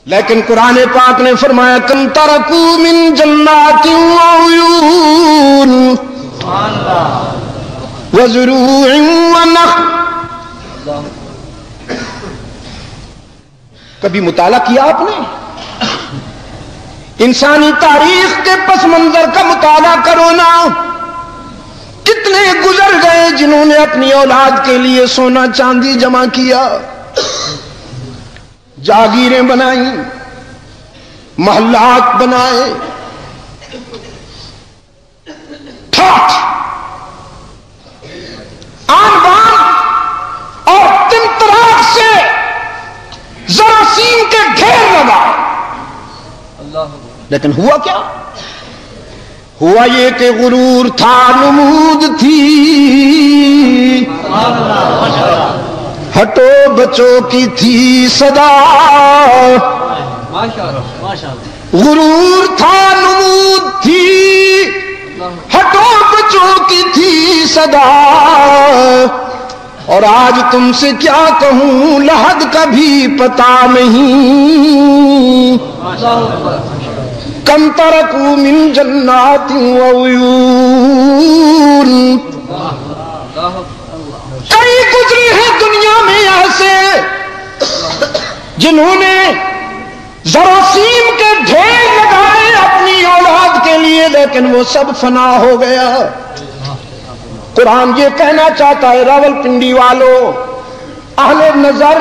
لیکن قرآن پاک نے فرمایا کم ترکو من جنات وعیون وزروع ونخل. کبھی مطالعہ کیا آپ نے؟ انسانی تاریخ کے پس منظر کا مطالعہ کرو نا. کتنے گزر گئے جنہوں نے اپنی اولاد کے لیے سونا چاندی جمع کیا، جاگیریں بنائیں، محلات بنائے، ٹھاٹ آن بان اور تمطراق سے جراثیم کے ڈھیر لگا. لیکن ہوا کیا؟ ہوا یہ کہ غرور تھا، نمود تھی، ہٹو بچوں کی تھی صدا. غرور تھا، نمود تھی، ہٹو بچوں کی تھی صدا. اور آج تم سے کیا کہوں، لحد کا بھی پتا نہیں. کم ترکو من جنات وعیون. کئی گزری ہیں دنیا میں ایسے جنہوں نے جراثیم کے ڈھیر لگائے اپنی اولاد کے لیے، لیکن وہ سب فنا ہو گیا. قرآن یہ کہنا چاہتا ہے راولپنڈی والوں، اہل نظر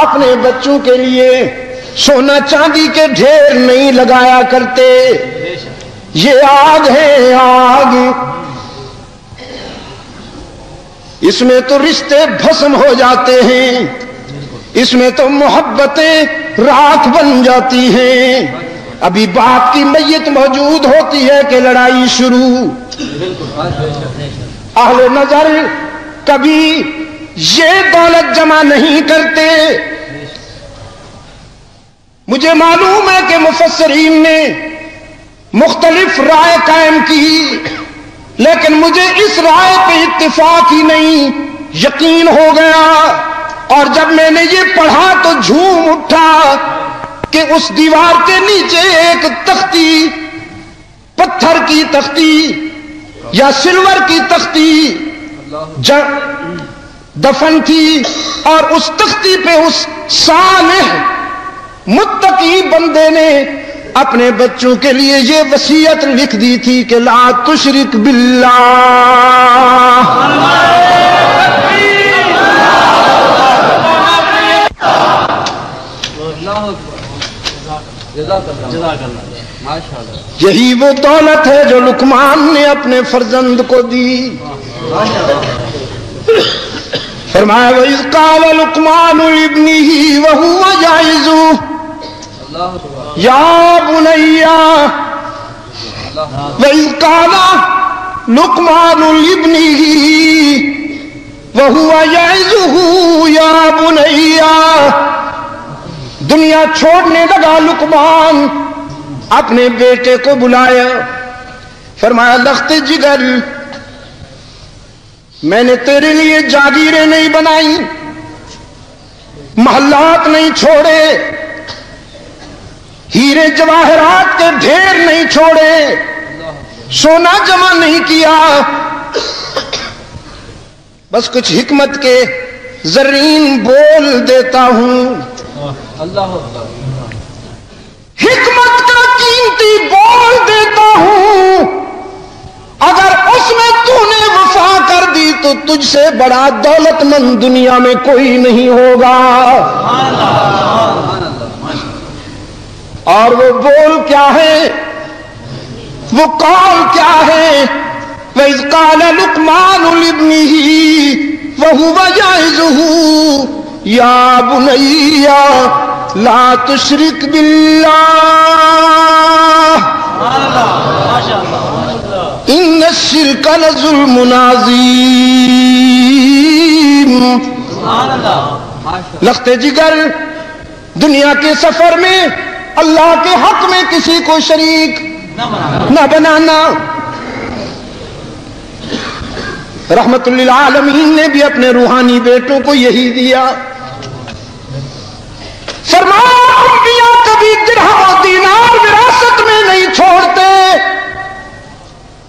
اپنے بچوں کے لیے سونا چاندی کے ڈھیر نہیں لگایا کرتے. یہ آگ ہے آگ، اس میں تو رشتے بھسم ہو جاتے ہیں، اس میں تو محبتیں راکھ بن جاتی ہیں. ابھی باپ کی میت موجود ہوتی ہے کہ لڑائی شروع. اہل نظر کبھی یہ دولت جمع نہیں کرتے. مجھے معلوم ہے کہ مفسرین نے مختلف رائے قائم کی، لیکن مجھے اس رائے پہ اتفاق ہی نہیں، یقین ہو گیا. اور جب میں نے یہ پڑھا تو جھوم اٹھا کہ اس دیوار کے نیچے ایک تختی، پتھر کی تختی یا سلور کی تختی دفن تھی، اور اس تختی پہ اس صالح متقی بندے نے اپنے بچوں کے لیے یہ وصیت لکھ دی تھی کہ لا تشرک باللہ. یہی وہ دولت ہے جو لقمان نے اپنے فرزند کو دی. فرمایا وَإِذْ قَالَ لُقْمَانُ لِابْنِهِ وَهُوَ يَعِظُهُ يَا بُنَيَّ. وَإِذْ قَالَ لُقْمَانُ لِابْنِهِ وَهُوَ يَعِظُهُ يَا بُنَيَّ. دنیا چھوڑنے لگا لقمان، اپنے بیٹے کو بلایا، فرمایا لخت جگر، میں نے تیرے لیے جاگیریں نہیں بنائی، محلات نہیں چھوڑے، ہیرے جواہرات کے ڈھیر نہیں چھوڑے، سونا جمع نہیں کیا، بس کچھ حکمت کے زرین بول دیتا ہوں. حکمت کا قیمتی بول دیتا ہوں، اگر اس میں تو نے وفا کر دی تو تجھ سے بڑا دولت مند دنیا میں کوئی نہیں ہوگا. اور وہ بول کیا ہے، وہ قول کیا ہے؟ وَإِذْ قَالَ لُقْمَانُ لِابْنِهِ وَهُوَ يَعِظُهُ يَا بُنَيَّ لَا تُشْرِكْ بِاللَّهِ إِنَّ الشِّرْكَ لَظُلْمٌ عَظِيمٌ. لخت جگر، دنیا کے سفر میں اللہ کے حق میں کسی کو شریک نہ بنانا. رحمت للعالمین نے بھی اپنے روحانی بیٹوں کو یہی دیا. فرمایا انبیاء کبھی درہم و دینار وراثت میں نہیں چھوڑتے.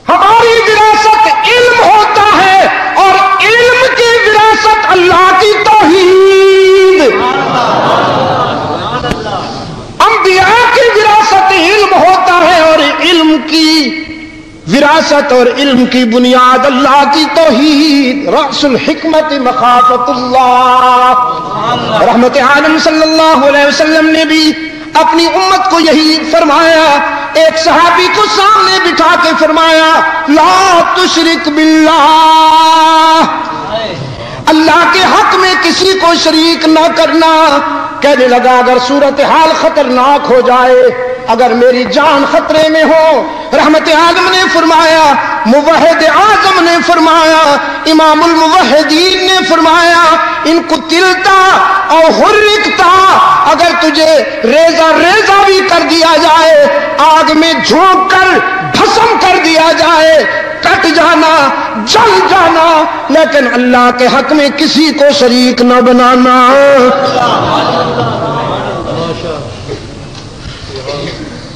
ہماری وراثت علم ہوتا ہے اور علم کی وراثت اللہ کی توحید. انبیاء کی وراثت علم ہوتا ہے اور علم کی وراثت اور علم کی بنیاد اللہ کی توحید. رأس الحکمت مخافت اللہ. رحمت عالم صلی اللہ علیہ وسلم نے بھی اپنی امت کو یہی فرمایا. ایک صحابی کو سامنے بٹھا کے فرمایا لا تشرک باللہ، اللہ کے حق میں کسی کو شریک نہ کرنا. کہنے لگا اگر صورتحال خطرناک ہو جائے، اگر میری جان خطرے میں ہو. رحمت عالم نے فرمایا، موحد اعظم نے فرمایا، امام الموحدین نے فرمایا ان قتلتا او حرکتا، اگر تجھے ریزہ ریزہ بھی کر دیا جائے، آگ میں جھونک کر بھسم کر دیا جائے، کٹ جانا، جل جانا، لیکن اللہ کے حق میں کسی کو شریک نہ بنانا.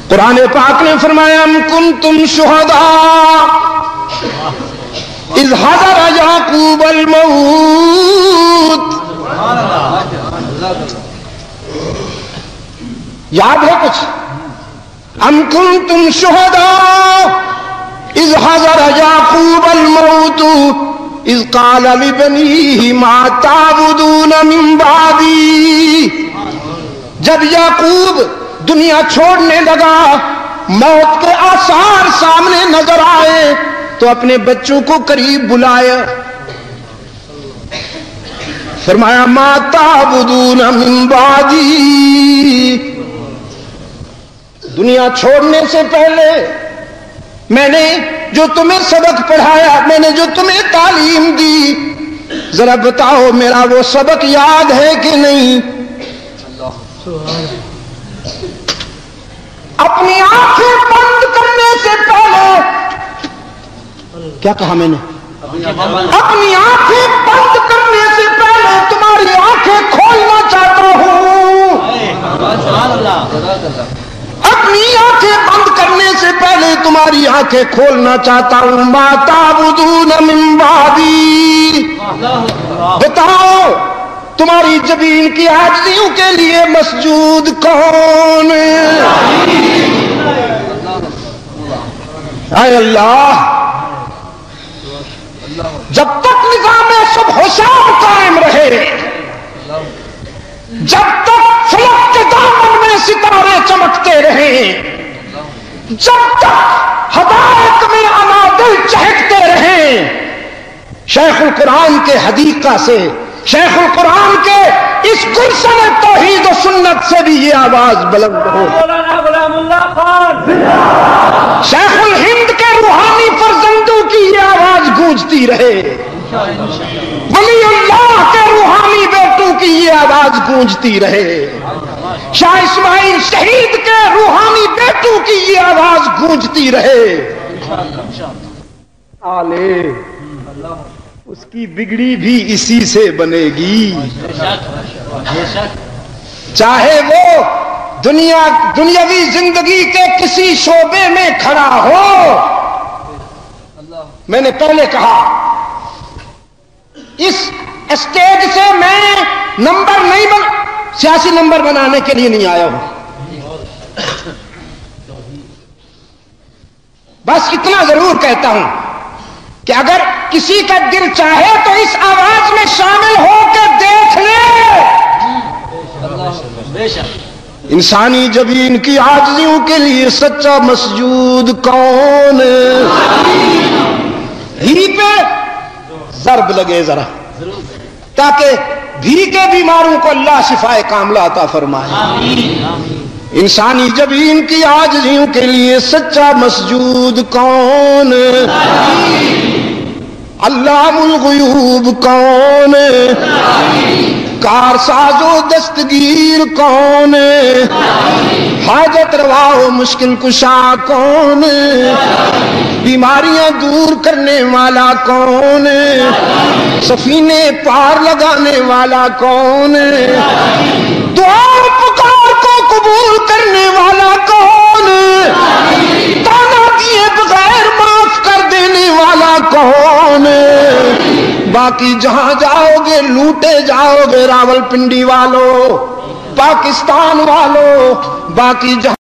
قرآن پاک نے فرمایا ام کنتم شہداء اذ حضر یعقوب الموت. یاد ہے کچھ؟ ام کنتم شہداء اذ حضر یعقوب الموت اذ قال لبنیہ ما تعبدون من بعدی. جب یعقوب دنیا چھوڑنے لگا، موت کے آثار سامنے نظر آئے تو اپنے بچوں کو قریب بلایا، فرمایا ما تعبدون من بعدی. دنیا چھوڑنے سے پہلے میں نے جو تمہیں سبق پڑھایا، میں نے جو تمہیں تعلیم دی، ذرا بتاؤ میرا وہ سبق یاد ہے کہ نہیں؟ اپنی آنکھیں بند کرنے سے پہلے، کیا کہا میں نے؟ اپنی آنکھیں بند کرنے سے پہلے تمہاری آنکھیں کھولنا چاہتا ہوں. اپنی آنکھیں بند کرنے سے پہلے تمہاری آنکھیں کھولنا چاہتا ہوں. ما تعبدون من بعدی، بتاؤ تمہاری جبین کی عاجزیوں کے لیے مسجود کون؟ اے اللہ، جب تک نظام صبح و شام قائم رہے، جب تک فلک کے دامن میں ستارے چمکتے رہیں، جب تک حدائق میں انادل چہکتے رہیں، شیخ القرآن کے حدیقہ سے، شیخ القرآن کے اس گلشن توحید و سنت سے بھی یہ آواز بلند ہو. شیخ الہند کے روحانی فرزندوں کی یہ آواز گونجتی رہے، ولی اللہ کے روحانی بیٹوں کی یہ آواز گونجتی رہے، شاہ اسماعیل شہید کے روحانی بیٹوں کی یہ آواز گونجتی رہے. آلے اس کی بگڑی بھی اسی سے بنے گی، چاہے وہ دنیاوی زندگی کے کسی شعبے میں کھڑا ہو. میں نے پہلے کہا اس اسٹیج سے میں نمبر نہیں سیاسی نمبر بنانے کے لیے نہیں آیا ہوں، بس اتنا ضرور کہتا ہوں کہ اگر کسی کا دل چاہے تو اس آواز میں شامل ہو کے دیکھ لے. انسانی جبین کی عاجزیوں کے لیے سچا مسجود کون؟ ہی پہ ضرب لگے ذرا، تاکہ بھی کے بیماروں کو اللہ شفائے کاملہ عطا فرمائے. انسانی جبین کی عاجزیوں کے لیے سچا مسجود کون؟ علام الغیوب کون؟ کارساز و دستگیر کون؟ حاجت روا و مشکل کشا کون؟ بیماریاں دور کرنے والا کون؟ سفینے پار لگانے والا کون؟ دعا پکار کو قبول کرنے کون؟ باقی جہاں جاؤ گے لوٹے جاؤ گے راول پنڈی والو، پاکستان والو، باقی جہاں